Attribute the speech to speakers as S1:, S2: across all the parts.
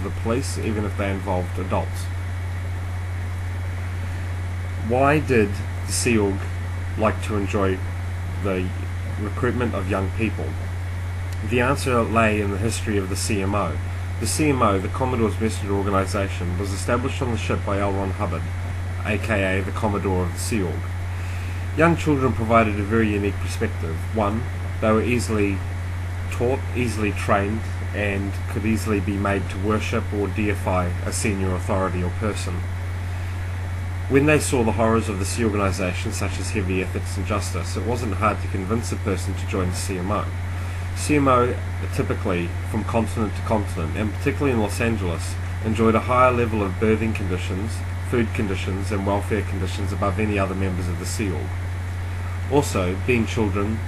S1: to the police, even if they involved adults. Why did the Sea Org like to enjoy the recruitment of young people? The answer lay in the history of the CMO. The CMO, the Commodore's Messenger Organisation, was established on the ship by L. Ron Hubbard, aka the Commodore of the Sea Org. Young children provided a very unique perspective. One, they were easily taught, easily trained, and could easily be made to worship or deify a senior authority or person. When they saw the horrors of the sea organisation, such as heavy ethics and justice, it wasn't hard to convince a person to join the CMO. CMO, typically from continent to continent, and particularly in Los Angeles, enjoyed a higher level of birthing conditions, food conditions and welfare conditions above any other members of the Sea Org. Also, being children,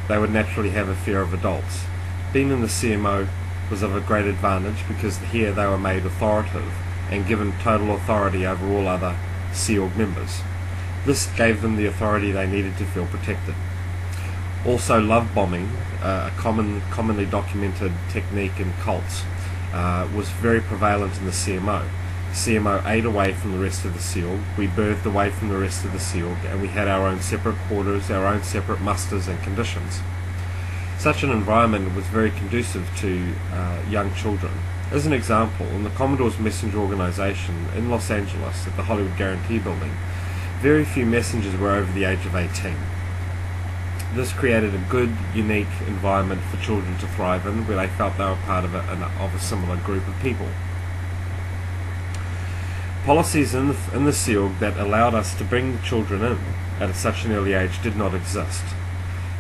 S1: they would naturally have a fear of adults. Being in the CMO was of a great advantage because here they were made authoritative and given total authority over all other Sea Org members. This gave them the authority they needed to feel protected. Also, love bombing, a commonly documented technique in cults, was very prevalent in the CMO. CMO ate away from the rest of the Sea Org, we birthed away from the rest of the Sea Org, and we had our own separate quarters, our own separate musters and conditions. Such an environment was very conducive to young children. As an example, in the Commodore's Messenger Organisation in Los Angeles at the Hollywood Guarantee Building, very few messengers were over the age of 18. This created a good, unique environment for children to thrive in, where they felt they were part of a similar group of people. Policies in the Sea Org that allowed us to bring children in at such an early age did not exist.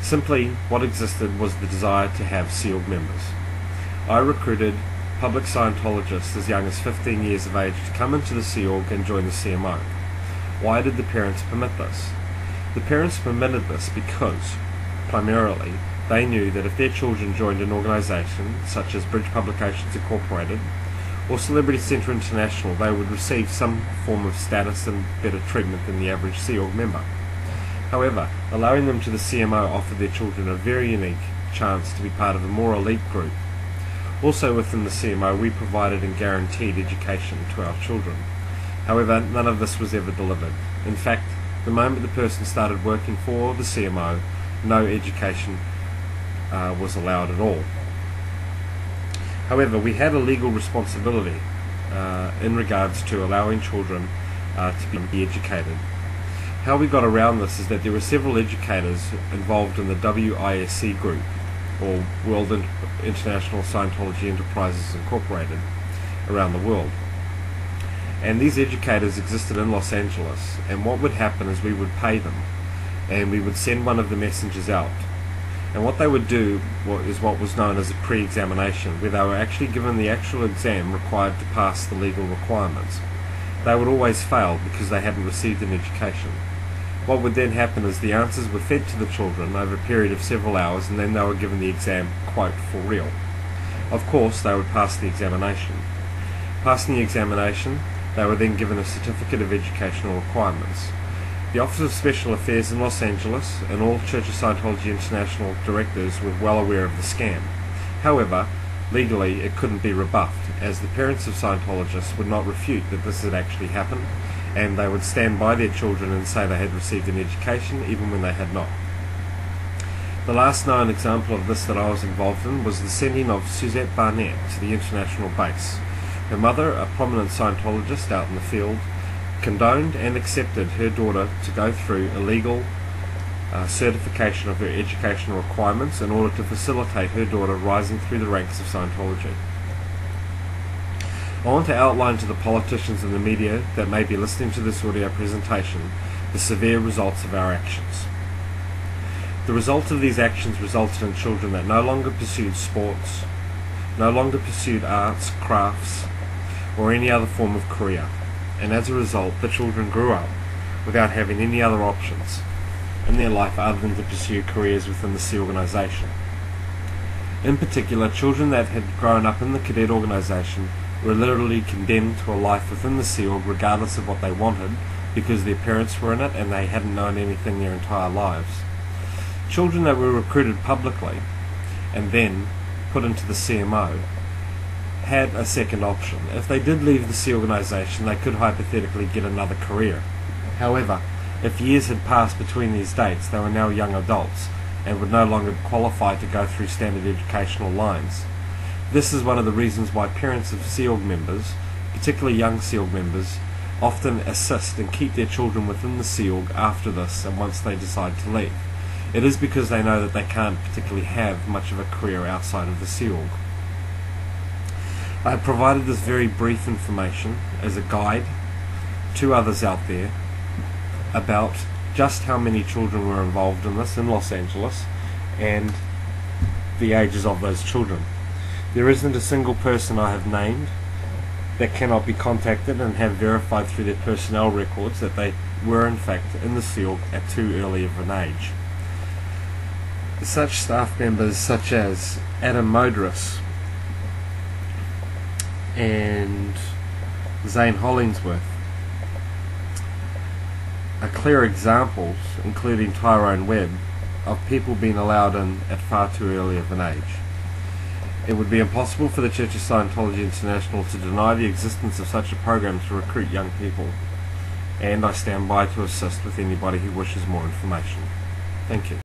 S1: Simply, what existed was the desire to have Sea Org members. I recruited public Scientologists as young as 15 years of age to come into the Sea Org and join the CMO. Why did the parents permit this? The parents permitted this because, primarily, they knew that if their children joined an organisation such as Bridge Publications Incorporated or Celebrity Centre International, they would receive some form of status and better treatment than the average Sea Org member. However, allowing them to the CMO offered their children a very unique chance to be part of a more elite group. Also within the CMO, we provided and guaranteed education to our children. However, none of this was ever delivered. In fact, the moment the person started working for the CMO, no education was allowed at all. However, we had a legal responsibility in regards to allowing children to be educated. How we got around this is that there were several educators involved in the WISC group, or World International Scientology Enterprises Incorporated, around the world. And these educators existed in Los Angeles, and what would happen is we would pay them, and we would send one of the messengers out. And what they would do is what was known as a pre-examination, where they were actually given the actual exam required to pass the legal requirements. They would always fail because they hadn't received an education. What would then happen is the answers were fed to the children over a period of several hours, and then they were given the exam, quote, for real. Of course, they would pass the examination. Passing the examination, they were then given a certificate of educational requirements. The Office of Special Affairs in Los Angeles and all Church of Scientology International directors were well aware of the scam. However, legally it couldn't be rebuffed, as the parents of Scientologists would not refute that this had actually happened, and they would stand by their children and say they had received an education even when they had not. The last known example of this that I was involved in was the sending of Suzette Barnett to the international base. Her mother, a prominent Scientologist out in the field, condoned and accepted her daughter to go through illegal certification of her educational requirements in order to facilitate her daughter rising through the ranks of Scientology. I want to outline to the politicians and the media that may be listening to this audio presentation the severe results of our actions. The result of these actions resulted in children that no longer pursued sports, no longer pursued arts, crafts, or any other form of career, and as a result the children grew up without having any other options in their life other than to pursue careers within the Sea organisation. In particular, children that had grown up in the cadet organisation were literally condemned to a life within the Sea Org regardless of what they wanted, because their parents were in it and they hadn't known anything their entire lives. Children that were recruited publicly and then put into the CMO had a second option. If they did leave the Sea organisation, they could hypothetically get another career. However, if years had passed between these dates, they were now young adults and would no longer qualify to go through standard educational lines. This is one of the reasons why parents of Sea Org members, particularly young Sea Org members, often assist and keep their children within the Sea Org after this and once they decide to leave. It is because they know that they can't particularly have much of a career outside of the Sea Org. I have provided this very brief information as a guide to others out there about just how many children were involved in this in Los Angeles and the ages of those children. There isn't a single person I have named that cannot be contacted and have verified through their personnel records that they were in fact in the Sea Org at too early of an age. Such staff members such as Adam Modris and Zane Hollingsworth are clear examples, including Tyrone Webb, of people being allowed in at far too early of an age. It would be impossible for the Church of Scientology International to deny the existence of such a program to recruit young people, and I stand by to assist with anybody who wishes more information. Thank you.